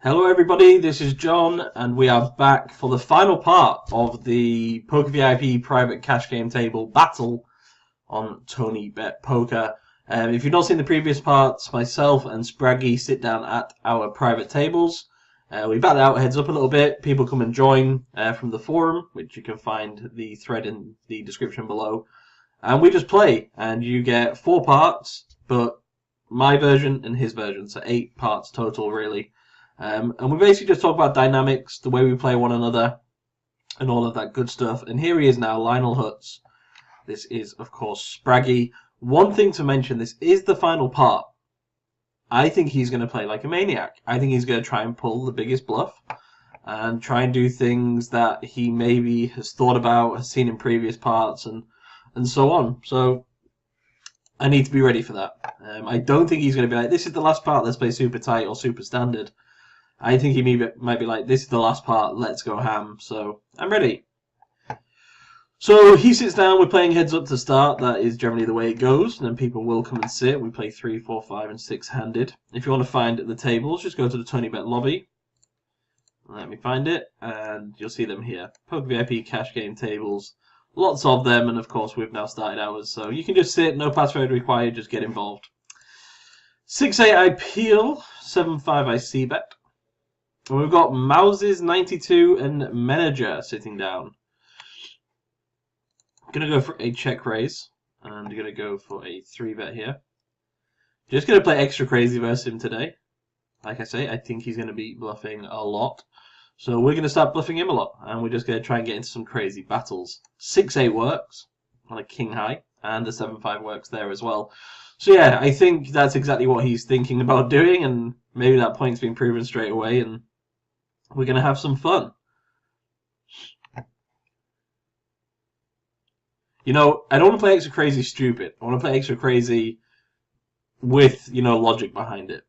Hello everybody, this is John and we are back for the final part of the PokerVIP private cash game table battle on TonyBet Poker. If you've not seen the previous parts, myself and Spraggy sit down at our private tables. We battle out heads up a little bit, people come and join from the forum, which you can find the thread in the description below. And we just play, and you get 4 parts, but my version and his version, so 8 parts total really. And we basically just talk about dynamics, the way we play one another, and all of that good stuff. And here he is now, Lionel Hutz. This is, of course, Spraggy. One thing to mention, this is the final part. I think he's going to play like a maniac. I think he's going to try and pull the biggest bluff and try and do things that he maybe has thought about, has seen in previous parts, and so on. So I need to be ready for that. I don't think he's going to be like, this is the last part, let's play super tight or super standard. I think he might be like, this is the last part, let's go ham. So I'm ready. So he sits down, we're playing heads up to start. That is generally the way it goes. And then people will come and sit. We play 3, 4, 5, and 6 handed. If you want to find the tables, just go to the TonyBet lobby. Let me find it. And you'll see them here. PokerVIP cash game tables. Lots of them. And of course, we've now started ours. So you can just sit, no password required, just get involved. 6-8 I peel, 7-5 I c-bet. And we've got Mouses 92 and Manager sitting down. Going to go for a check raise. And going to go for a 3-bet here. Just going to play extra crazy versus him today. Like I say, I think he's going to be bluffing a lot. So we're going to start bluffing him a lot. And we're just going to try and get into some crazy battles. 6-8 works on a king high. And the 7-5 works there as well. So yeah, I think that's exactly what he's thinking about doing. And maybe that point's been proven straight away. And we're going to have some fun. You know, I don't want to play extra crazy stupid. I want to play extra crazy with, you know, logic behind it.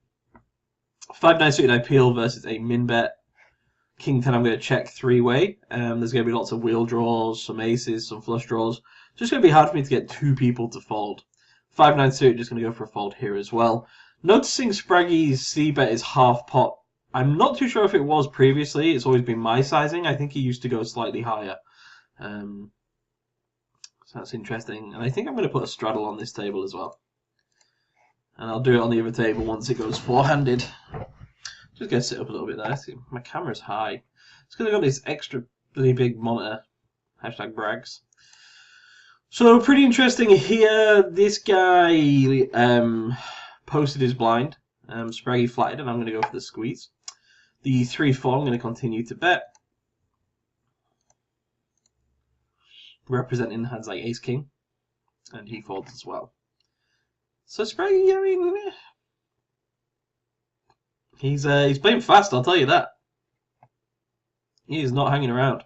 5-9 suited I peel versus a min bet. King 10 I'm going to check 3-way. There's going to be lots of wheel draws, some aces, some flush draws. It's just going to be hard for me to get 2 people to fold. 5-9 suited, just going to go for a fold here as well. Noticing Spraggy's c-bet is half pot. I'm not too sure if it was previously. It's always been my sizing. I think he used to go slightly higher. So that's interesting. And I think I'm going to put a straddle on this table as well. And I'll do it on the other table once it goes 4-handed. Just going to sit up a little bit there. See, my camera's high. It's because I've got this extra really big monitor. Hashtag brags. So pretty interesting here. This guy posted his blind. Spraggy flatted, and I'm going to go for the squeeze. The 3-4 I'm going to continue to bet. Representing hands like ace king, and he folds as well. So Spraggy, I mean, he's playing fast. I'll tell you that. He is not hanging around.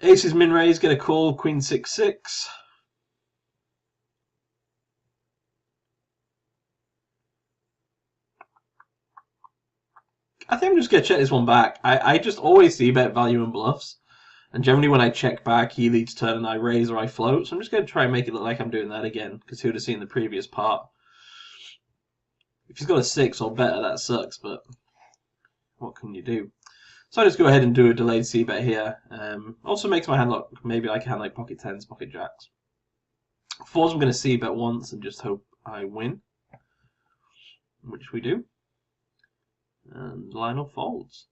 Aces min raise, get a call. Queen 6-6. I think I'm just going to check this one back. I just always see bet value and bluffs. And generally when I check back, he leads turn and I raise or I float. So I'm just going to try and make it look like I'm doing that again. Because he would have seen the previous part. If he's got a 6 or better, that sucks. But what can you do? So I just go ahead and do a delayed c-bet here. Also makes my hand look maybe like a hand like pocket 10s, pocket jacks. 4s I'm going to c-bet once and just hope I win. Which we do. And Lionel folds.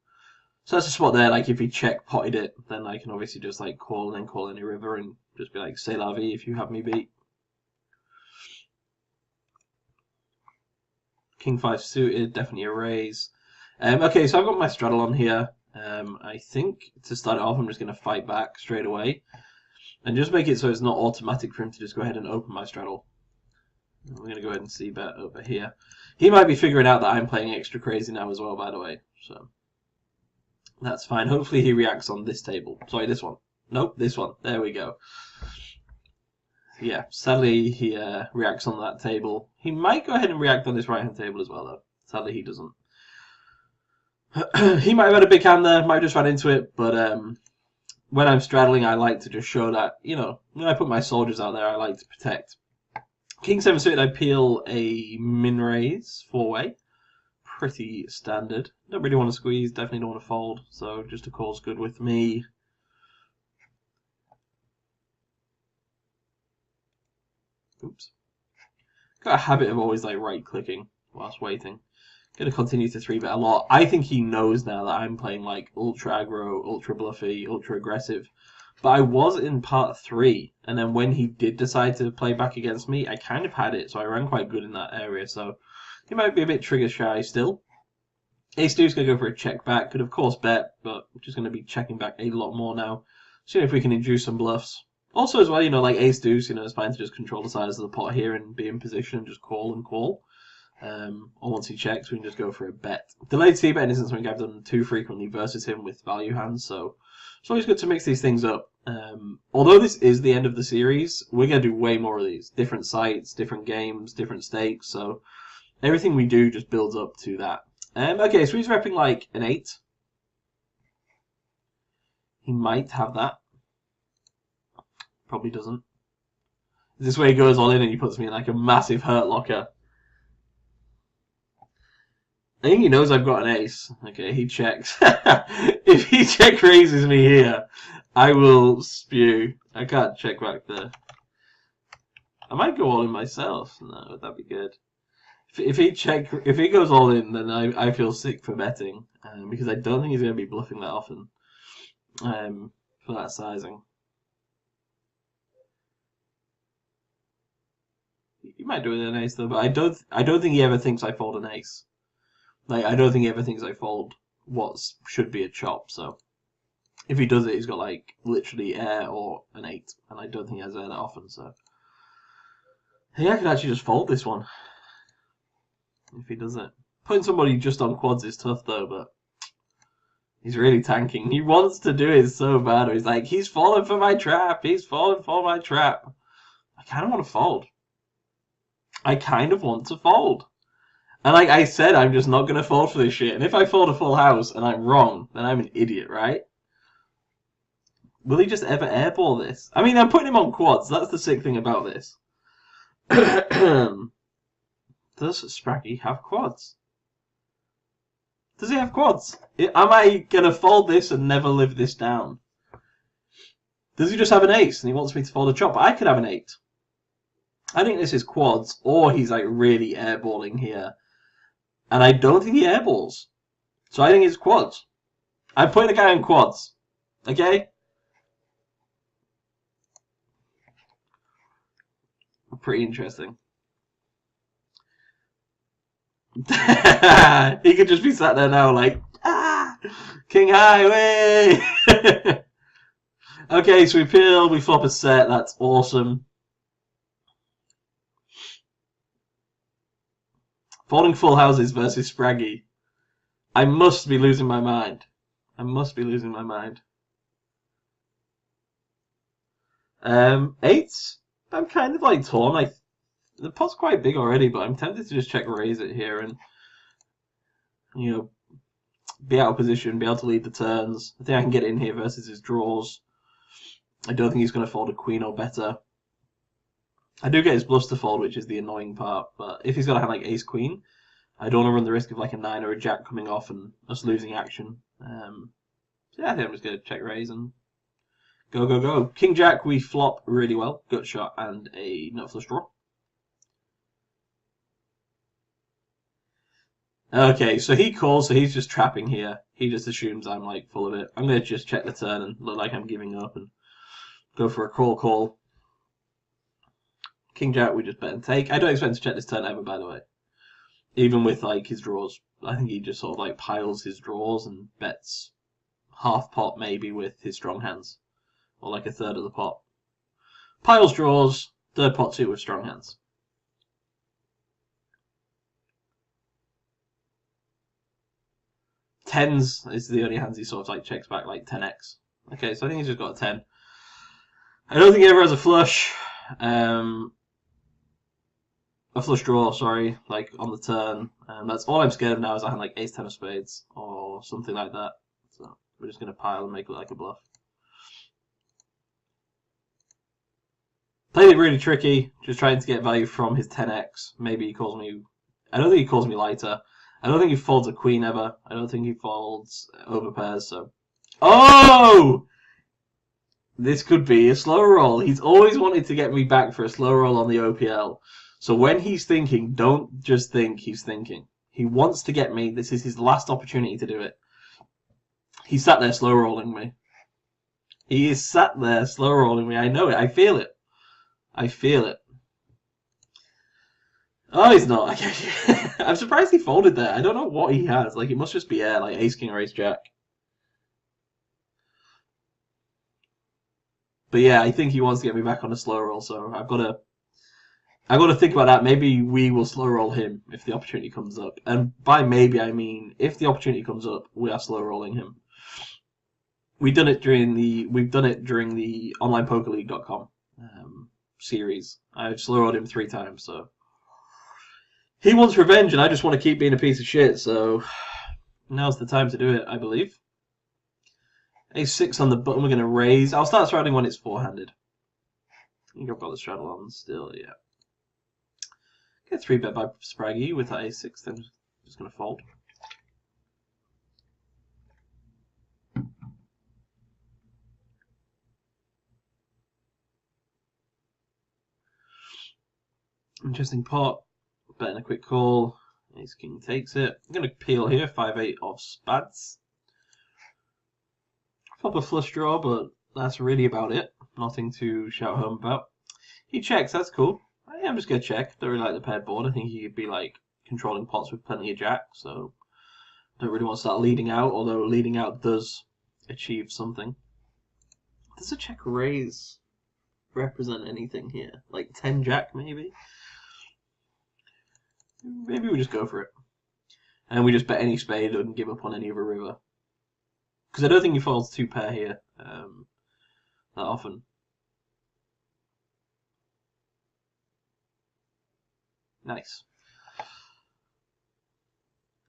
So that's a spot there, like if he check potted it, then I can obviously just like call and then call any river and just be like, c'est la vie if you have me beat. King 5 suited, definitely a raise. Okay, so I've got my straddle on here. I think to start it off, I'm just going to fight back straight away. And just make it so it's not automatic for him to just go ahead and open my straddle. I'm going to go ahead and c-bet over here. He might be figuring out that I'm playing extra crazy now as well, by the way. So that's fine. Hopefully he reacts on this table. Sorry, this one. Nope, this one. There we go. Yeah, sadly he reacts on that table. He might go ahead and react on this right-hand table as well, though. Sadly he doesn't. He might have had a big hand there. Might have just ran into it. But when I'm straddling, I like to just show that, you know, when I put my soldiers out there, I like to protect. King 7 suited, I peel a min raise 4-way. pretty standard. Don't really want to squeeze, definitely don't want to fold, so just a call's good with me. Oops. Got a habit of always like right-clicking whilst waiting. Gonna continue to 3-bet a lot. I think he knows now that I'm playing like ultra aggro, ultra bluffy, ultra aggressive. But I was in part 3, and then when he did decide to play back against me, I kind of had it, so I ran quite good in that area. So he might be a bit trigger shy still. Ace Deuce gonna go for a check back. Could of course bet, but just gonna be checking back a lot more now. Seeing if we can induce some bluffs. Also as well, like Ace Deuce, it's fine to just control the size of the pot here and be in position and just call and call. Or once he checks, we can just go for a bet. Delayed c-bet isn't something I've done too frequently versus him with value hands, so it's always good to mix these things up. Although this is the end of the series, we're going to do way more of these. Different sites, different games, different stakes, so everything we do just builds up to that. Okay, so he's repping like an 8. He might have that. Probably doesn't. This way he goes all in and he puts me in like a massive hurt locker. I think he knows I've got an ace. Okay, he checks. If he check raises me here, I will spew. I can't check back there. I might go all in myself. No, that'd be good. If he goes all in, then I feel sick for betting because I don't think he's going to be bluffing that often for that sizing. He might do it with an ace though, but I don't think he ever thinks I fold an ace. Like, I don't think he ever thinks I fold what should be a chop, so if he does it, he's got like literally air or an 8, and I don't think he has air that often, so yeah, I could actually just fold this one if he does it. Putting somebody just on quads is tough though, but he's really tanking. He wants to do it so bad. He's like, he's falling for my trap. He's falling for my trap. I kind of want to fold. I kind of want to fold. And like I said, I'm just not going to fold for this shit. And if I fold a full house and I'm wrong, then I'm an idiot, right? Will he just ever airball this? I mean, I'm putting him on quads. That's the sick thing about this. Does Spraggy have quads? Does he have quads? Am I going to fold this and never live this down? Does he just have an ace and he wants me to fold a chop? I could have an 8. I think this is quads, or he's like really airballing here. And I don't think he airballs. So I think it's quads. I'm putting a guy on quads. Okay? Pretty interesting. He could just be sat there now like, ah, King Highway. Okay, so we peel, we flop a set. That's awesome. Folding full houses versus Spraggy. I must be losing my mind. I must be losing my mind. 8s? I'm kind of like torn. The pot's quite big already, but I'm tempted to just check raise it here and, be out of position, be able to lead the turns. I think I can get in here versus his draws. I don't think he's going to fold a queen or better. I do get his bluffs to fold, which is the annoying part, but if he's got a hand like ace-queen, I don't want to run the risk of like a 9 or a jack coming off and us losing action. So yeah, I think I'm just going to check raise and go, go, go. King Jack, we flop really well. Gut shot and a nut flush draw. Okay, so he calls, so he's just trapping here. He just assumes I'm like full of it. I'm going to just check the turn and look like I'm giving up and go for a call. King Jack, we just bet and take. I don't expect to check this turn ever, by the way. Even with like his draws. I think he just sort of like piles his draws and bets half pot maybe with his strong hands. Or like a third of the pot. Piles draws, third pot 2 with strong hands. Tens is the only hands he sort of like checks back, like 10x. Okay, so I think he's just got a 10. I don't think he ever has a flush. A flush draw, sorry, like on the turn. That's all I'm scared of now is I have like ace 10 of spades or something like that. So we're just going to pile and make it like a bluff. Played it really tricky, just trying to get value from his 10x. Maybe he calls me... I don't think he calls me lighter. I don't think he folds a queen ever. I don't think he folds over pairs. So, oh, this could be a slow roll. He's always wanted to get me back for a slow roll on the OPL. So when he's thinking, don't just think he's thinking. He wants to get me. This is his last opportunity to do it. He sat there slow rolling me. He is sat there slow rolling me. I know it. I feel it. I feel it. Oh, he's not. I'm surprised he folded there. I don't know what he has. Like, it must just be air, like ace king or ace jack. But yeah, I think he wants to get me back on a slow roll, so I've got to think about that. Maybe we will slow roll him if the opportunity comes up. And by maybe I mean if the opportunity comes up, we are slow rolling him. We've done it during the onlinepokerleague.com series. I've slow rolled him 3 times, so he wants revenge, and I just want to keep being a piece of shit. So now's the time to do it, I believe. Ace-6 on the button. We're going to raise. I'll start straddling when it's 4-handed. I think I've got the straddle on still. Yeah. Get 3-bet by Spraggy with that ace-6. Then just going to fold. Interesting pot. Betting a quick call. Ace king takes it. I'm going to peel here. 5-8 of spads. Flop a flush draw, but that's really about it. Nothing to shout home about. He checks. That's cool. I'm just going to check. Don't really like the paired board. I think he could be like controlling pots with plenty of jack. So don't really want to start leading out. Although leading out does achieve something. Does a check raise represent anything here? Like 10 jack maybe? Maybe we just go for it. And we just bet any spade and give up on any other river. Because I don't think he folds 2 pair here that often. Nice.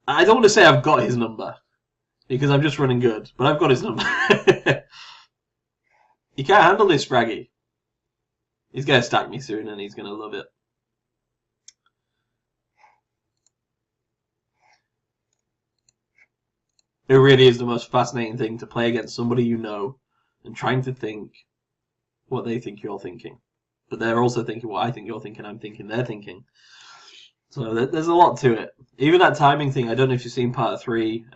I don't want to say I've got his number, because I'm just running good, but I've got his number. You can't handle this, Spraggy. He's going to stack me soon, and he's going to love it. It really is the most fascinating thing to play against somebody you know and trying to think what they think you're thinking. But they're also thinking what I think you're thinking, I'm thinking they're thinking. So there's a lot to it. Even that timing thing, I don't know if you've seen part 3.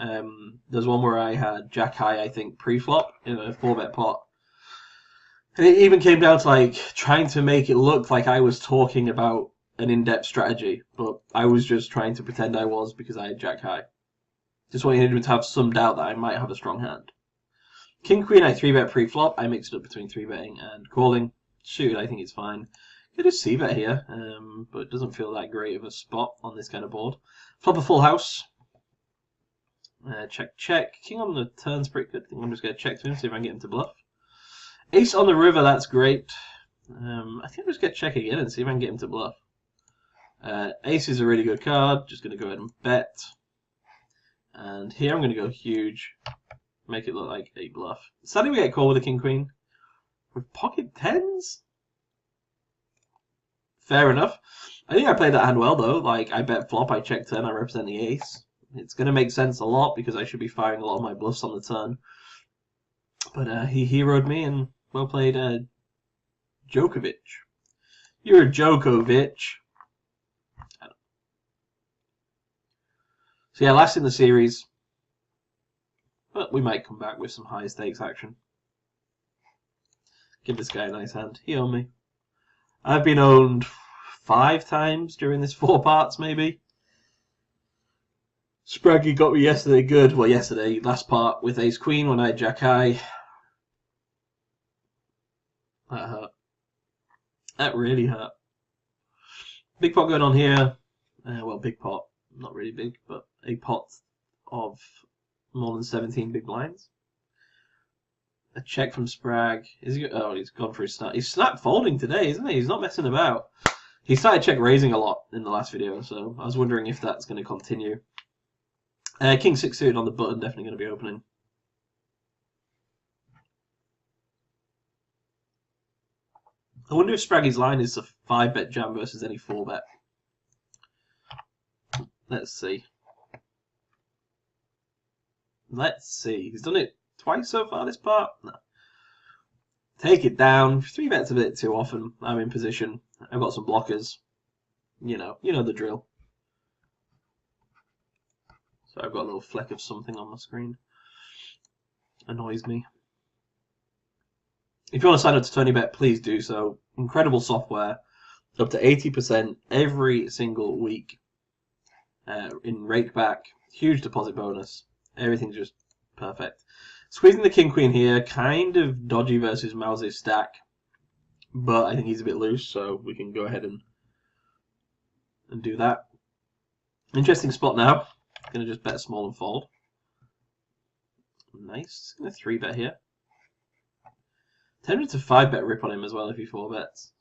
There's one where I had jack high, I think, pre-flop in a 4-bet pot. And it even came down to like trying to make it look like I was talking about an in-depth strategy, but I was just trying to pretend I was because I had jack high. Just wanted him to have some doubt that I might have a strong hand. King Queen I 3-bet pre-flop. I mixed it up between 3-betting and calling. Shoot, I think it's fine. Could just c-bet here, but it doesn't feel that great of a spot on this kind of board. Flop a full house. Check, check. King on the turn's pretty good. I think I'm just going to check to him, see if I can get him to bluff. Ace on the river, that's great. I think I'm just going to check again and see if I can get him to bluff. Ace is a really good card. Just going to go ahead and bet. And here I'm going to go huge. Make it look like a bluff. Sadly, we get called with a king queen. With pocket tens? Fair enough. I think I played that hand well, though. Like, I bet flop, I check turn, I represent the ace. It's going to make sense a lot because I should be firing a lot of my bluffs on the turn. But he heroed me, and well played, Djokovic. You're a Djokovic. So yeah, last in the series. But we might come back with some high stakes action. Give this guy a nice hand. He owned me. I've been owned 5 times during this 4 parts, maybe. Spraggy got me yesterday good. Well, yesterday, last part with ace queen when I had jack high. That hurt. That really hurt. Big pot going on here. Well, big pot. Not really big, but a pot of more than 17 big blinds. A check from Sprag. Is he? Oh, he's gone for his snap. He's snap folding today, isn't he? He's not messing about. He started check raising a lot in the last video, so I was wondering if that's going to continue. King 6 suited on the button, definitely going to be opening. I wonder if Spraggy's line is a 5-bet jam versus any 4-bet. Let's see. Let's see. He's done it twice so far this part. No. Take it down. 3-bet's a bit too often. I'm in position. I've got some blockers. You know the drill. So I've got a little fleck of something on my screen. Annoys me. If you want to sign up to TonyBet, please do so. Incredible software. Up to 80% every single week in rake back. Huge deposit bonus. Everything's just perfect. Squeezing the king queen here, kind of dodgy versus Mouse's stack, but I think he's a bit loose, so we can go ahead and do that. Interesting spot now. Gonna just bet small and fold. Nice. Gonna 3-bet here. Tempted to 5-bet rip on him as well if he 4-bets.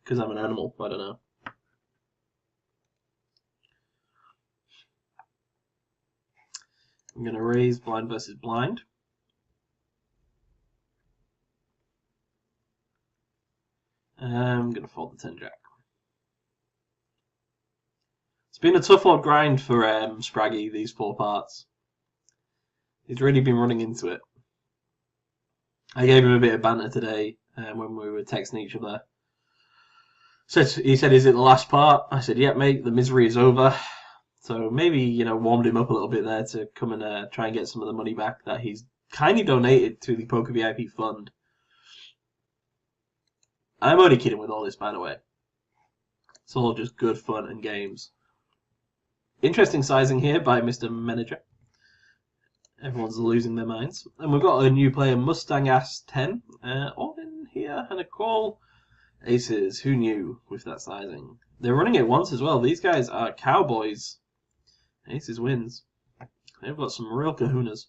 Because I'm an animal, I don't know. I'm going to raise blind versus blind. I'm going to fold the 10-jack. It's been a tough old grind for Spraggy, these 4 parts. He's really been running into it. I gave him a bit of banter today when we were texting each other. He said, is it the last part? I said, yeah, mate, the misery is over. So maybe, warmed him up a little bit there to come and try and get some of the money back that he's kindly donated to the PokerVIP fund. I'm only kidding with all this, by the way. It's all just good fun and games. Interesting sizing here by Mr. Manager. Everyone's losing their minds. And we've got a new player, Mustang Ass 10, all in here, and a call. Aces, who knew with that sizing? They're running it once as well. These guys are cowboys. Aces wins. They've got some real kahunas.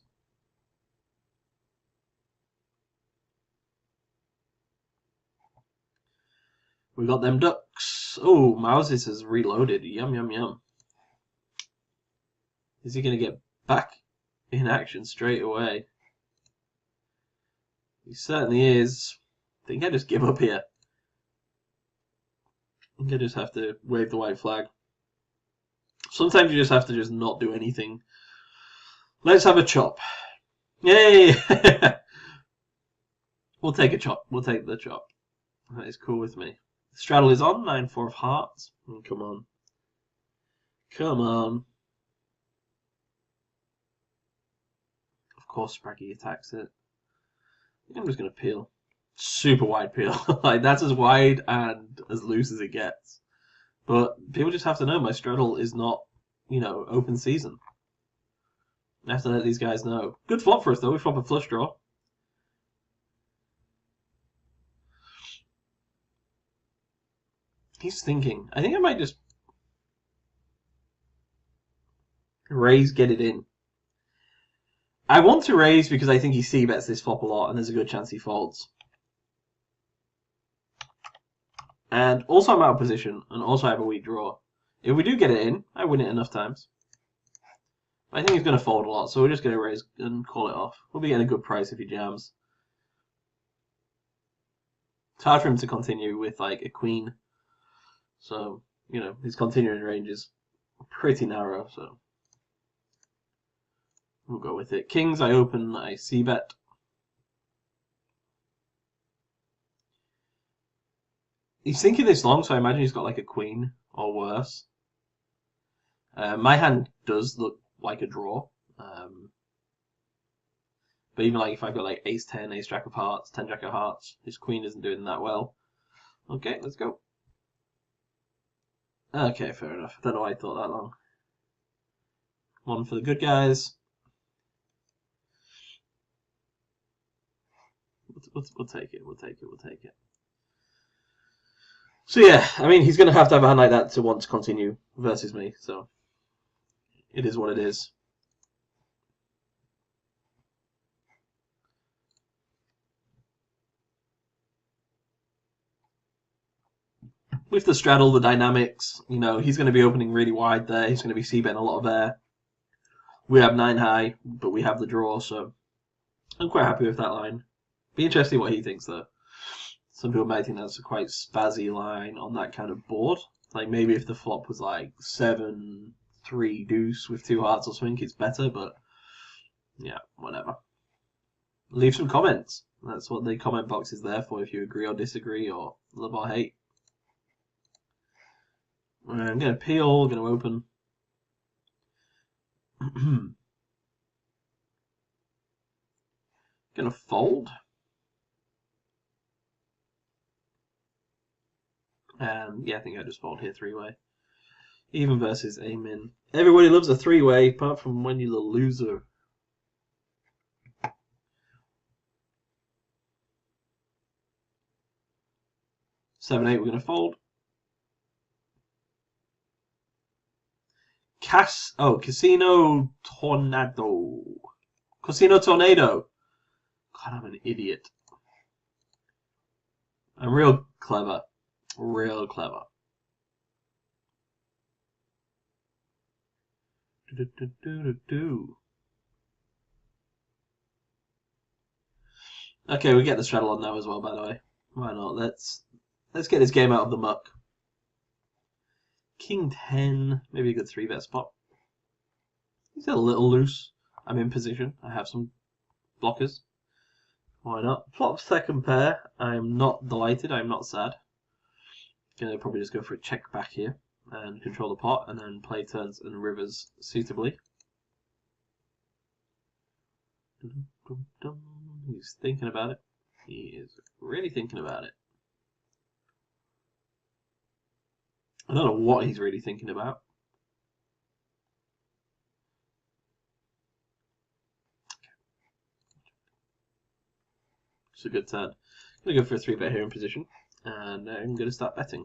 We got them ducks. Oh, Mouses has reloaded. Yum, yum, yum. Is he going to get back in action straight away? He certainly is. I think I just give up here. I think I just have to wave the white flag. Sometimes you just have to just not do anything. Let's have a chop. Yay! We'll take a chop. We'll take the chop. That is cool with me. Straddle is on. 9-4 of hearts. Come on. Come on. Of course Spraggy attacks it. I think I'm just going to peel. Super wide peel. Like, that's as wide and as loose as it gets. But people just have to know my straddle is not, open season. I have to let these guys know. Good flop for us, though. We flop a flush draw. He's thinking. I think I might just raise, get it in. I want to raise because I think he c-bets this flop a lot, and there's a good chance he folds. And also I'm out of position, and also I have a weak draw. If we do get it in, I win it enough times. But I think he's going to fold a lot, so we're just going to raise and call it off. We'll be getting a good price if he jams. It's hard for him to continue with, like, a queen. So, his continuing range is pretty narrow, so we'll go with it. Kings, I open, I c-bet. He's thinking this long, so I imagine he's got like a queen or worse. My hand does look like a draw. But even like if I've got like ace 10, ace jack of hearts, 10 jack of hearts, his queen isn't doing that well. Okay, let's go. Okay, fair enough. I don't know why I thought that long. One for the good guys. We'll take it. We'll take it. We'll take it. So yeah, I mean, he's going to have a hand like that to want to continue versus me, so it is what it is. With the straddle, the dynamics, he's going to be opening really wide there. He's going to be c-betting a lot of air. We have 9 high, but we have the draw, so I'm quite happy with that line. Be interesting what he thinks, though. Some people might think that's a quite spazzy line on that kind of board. Like maybe if the flop was like 7-3 deuce with 2 hearts or something, it's better. But Yeah, whatever. Leave some comments. That's what the comment box is there for, if you agree or disagree or love or hate. I'm going to peel, going to open. Going to fold. And yeah, I think I just fold here three-way. Even versus a min. Everybody loves a three-way, apart from when you're the loser. 7-8, we're going to fold. Casino Tornado. Casino Tornado. God, I'm an idiot. I'm real clever. Real clever. Okay, we get the straddle on now as well, by the way. Why not? Let's get this game out of the muck. King 10, maybe a good 3-bet spot. He's a little loose. I'm in position. I have some blockers. Why not? Flop second pair. I'm not delighted. I'm not sad. Gonna probably just go for a check back here and control the pot, and then play turns and rivers suitably. He's thinking about it. He is really thinking about it. I don't know what he's really thinking about. It's a good turn. I'm going to go for a 3-bet here in position, and I'm going to start betting.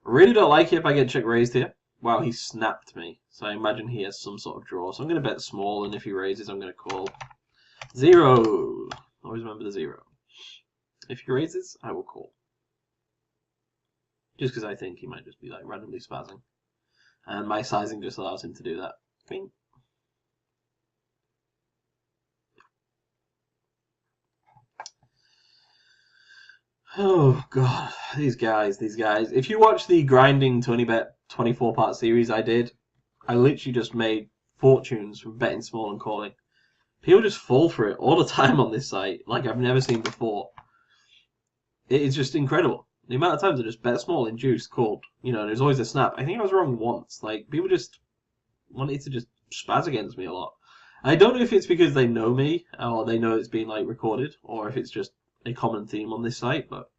Really don't like it if I get check raised here. Wow, he snapped me. So I imagine he has some sort of draw. So I'm going to bet small, and if he raises, I'm going to call. 0. Always remember the 0. If he raises, I will call. Just because I think he might just be like randomly spazzing. And my sizing just allows him to do that. Bing. Oh god, these guys. If you watch the grinding TonyBet 24-part series I did, I literally just made fortunes from betting small and calling. People just fall for it all the time on this site, like I've never seen before. It is just incredible. The amount of times I just bet small, induced, called. You know, there's always a snap. I think I was wrong once. Like, people just wanted to just spaz against me a lot. I don't know if it's because they know me, or they know it's being, like, recorded, or if it's just a common theme on this site, but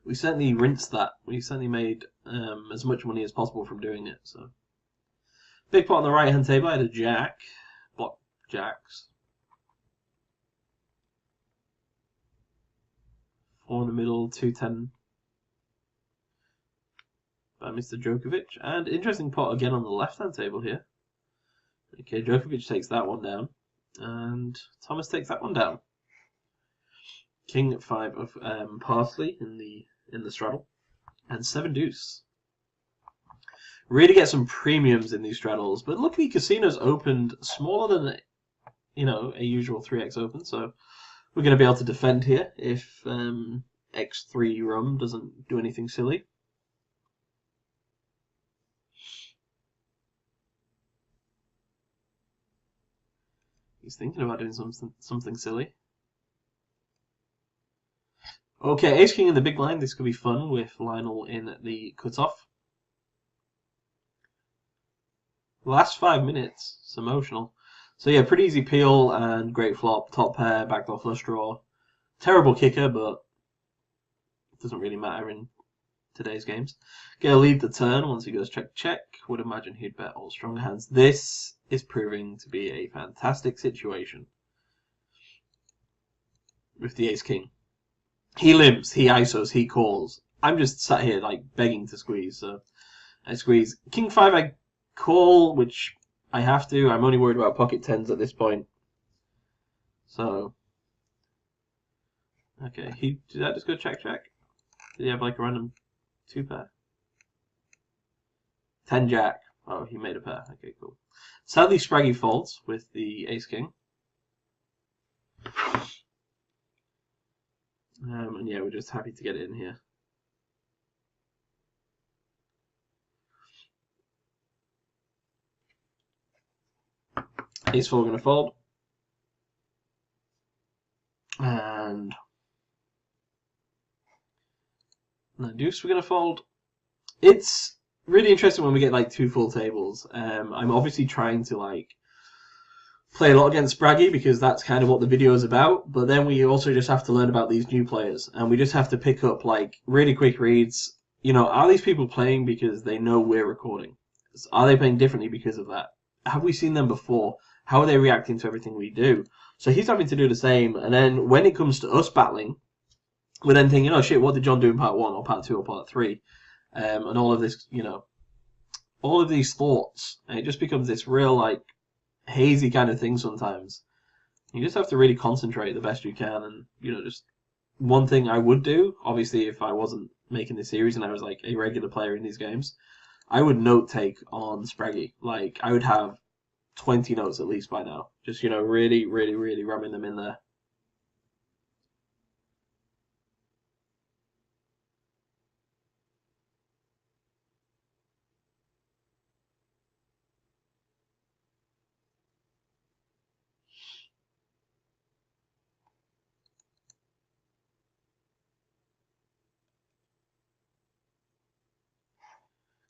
we certainly rinsed that. We certainly made as much money as possible from doing it. So, big pot on the right-hand table, I had a jack. Block jacks. 4 in the middle, 2-10 by Mr. Djokovic. And interesting pot again on the left-hand table here. Okay, Djokovic takes that one down. And Thomas takes that one down. King 5 of parsley in the straddle. And 7 deuce. Really get some premiums in these straddles. But luckily Casino's opened smaller than, you know, a usual 3x open. So we're going to be able to defend here if X3 rum doesn't do anything silly. He's thinking about doing something silly. Okay, Ace King in the big blind. This could be fun with Lionel in the cutoff. Last 5 minutes. It's emotional. So yeah, pretty easy peel and great flop. Top pair, backdoor flush draw. Terrible kicker, but it doesn't really matter in today's games. Gonna lead the turn once he goes check check. Would imagine he'd bet all stronger hands. This is proving to be a fantastic situation with the Ace King. He limps, he ISOs, he calls. I'm just sat here like begging to squeeze, so I squeeze. King 5 I call, which I have to. I'm only worried about pocket 10s at this point. So okay, did that just go check check? Did he have like a random 2 pair? 10 jack. Oh, he made a pair. Okay, cool. Sadly, Spraggy folds with the Ace King. And yeah, we're just happy to get it in here. Ace 4 going to fold. And 9 deuce we're going to fold. It's really interesting when we get like 2 full tables. I'm obviously trying to like play a lot against Spraggy because that's kind of what the video is about, but then we also just have to learn about these new players, and we just have to pick up like really quick reads. You know, are these people playing because they know we're recording? Are they playing differently because of that? Have we seen them before? How are they reacting to everything we do? So he's having to do the same, and then when it comes to us battling, we're then thinking, oh shit, what did Jon do in part 1 or part 2 or part 3? And all of this, you know, all of these thoughts, and it just becomes this real like hazy kind of thing sometimes. You just have to really concentrate the best you can, and you know, just one thing I would do, obviously if I wasn't making this series and I was like a regular player in these games, I would note take on Spraggy. Like I would have 20 notes at least by now. Just, you know, really ramming them in there.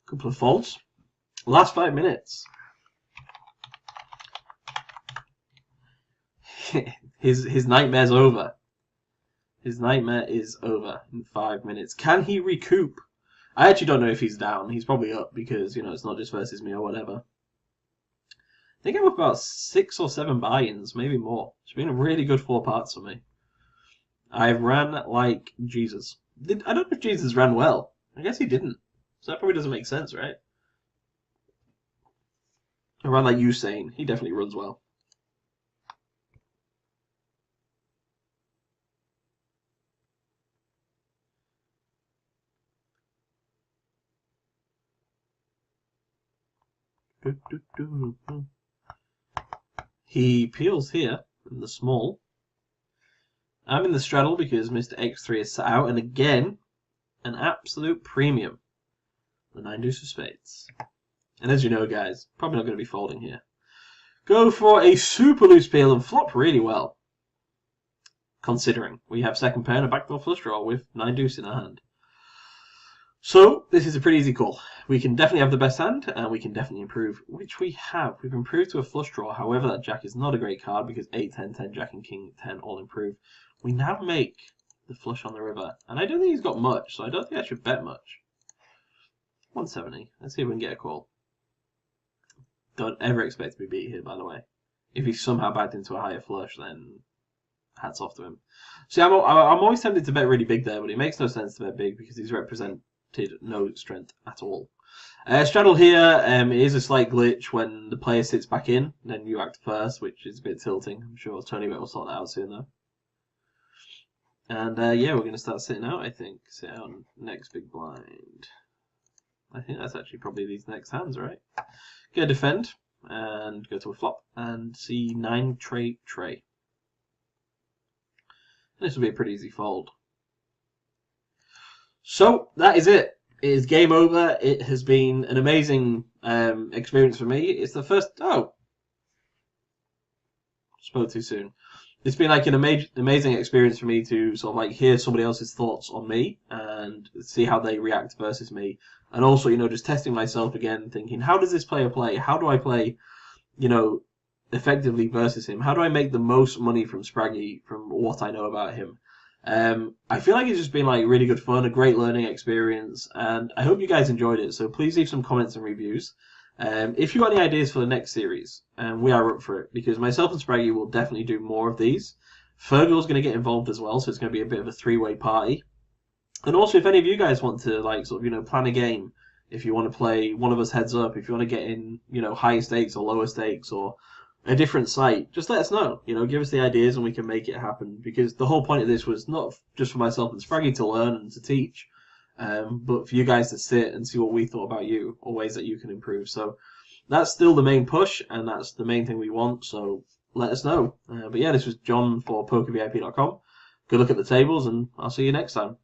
Couple of folds. Last 5 minutes. his nightmare's over. His nightmare is over in 5 minutes. Can he recoup? I actually don't know if he's down. He's probably up because, you know, it's not just versus me or whatever. I think I'm up about 6 or 7 buy-ins, maybe more. It's been a really good 4 parts for me. I ran like Jesus. I don't know if Jesus ran well. I guess he didn't. So that probably doesn't make sense, right? I ran like Usain. He definitely runs well. He peels here in the small. I'm in the straddle because Mr. X3 is sat out, and again, an absolute premium. The 9 deuce of spades. And as you know, guys, probably not going to be folding here. Go for a super loose peel and flop really well. Considering we have second pair and a backdoor flush draw with 9 deuce in our hand. So, this is a pretty easy call. We can definitely have the best hand, and we can definitely improve, which we have. We've improved to a flush draw. However, that jack is not a great card because 8, 10, 10, jack and king 10 all improve. We now make the flush on the river, and I don't think he's got much, so I don't think I should bet much. 170. Let's see if we can get a call. Don't ever expect to be beat here, by the way. If he somehow backed into a higher flush, then hats off to him. See, I'm always tempted to bet really big there, but it makes no sense to bet big because he's represented no strength at all. Straddle here is a slight glitch when the player sits back in, then you act first, which is a bit tilting. I'm sure TonyBet will sort that out soon, though. And yeah, we're going to start sitting out, I think. Sit out next big blind. I think that's actually probably these next hands, right? Go defend and go to a flop and see 9 tray. This will be a pretty easy fold. So that is it. It is game over. It has been an amazing experience for me. It's the first. Oh, spoke too soon. It's been like an amazing experience for me to sort of like hear somebody else's thoughts on me and see how they react versus me. And also, you know, just testing myself again, thinking, how does this player play? How do I play, you know, effectively versus him? How do I make the most money from Spraggy from what I know about him? I feel like it's just been like really good fun, a great learning experience, and I hope you guys enjoyed it. So please leave some comments and reviews. If you've got any ideas for the next series, we are up for it because myself and Spraggy will definitely do more of these. Fergal's going to get involved as well, so it's going to be a bit of a 3-way party. And also, if any of you guys want to like sort of, you know, plan a game, if you want to play one of us heads up, if you want to get in, you know, higher stakes or lower stakes or a different site, just let us know. You know, give us the ideas and we can make it happen. Because the whole point of this was not just for myself and Spraggy to learn and to teach, but for you guys to sit and see what we thought about you or ways that you can improve. So that's still the main push and that's the main thing we want. So let us know. But yeah, this was Jon for PokerVIP.com. Good look at the tables and I'll see you next time.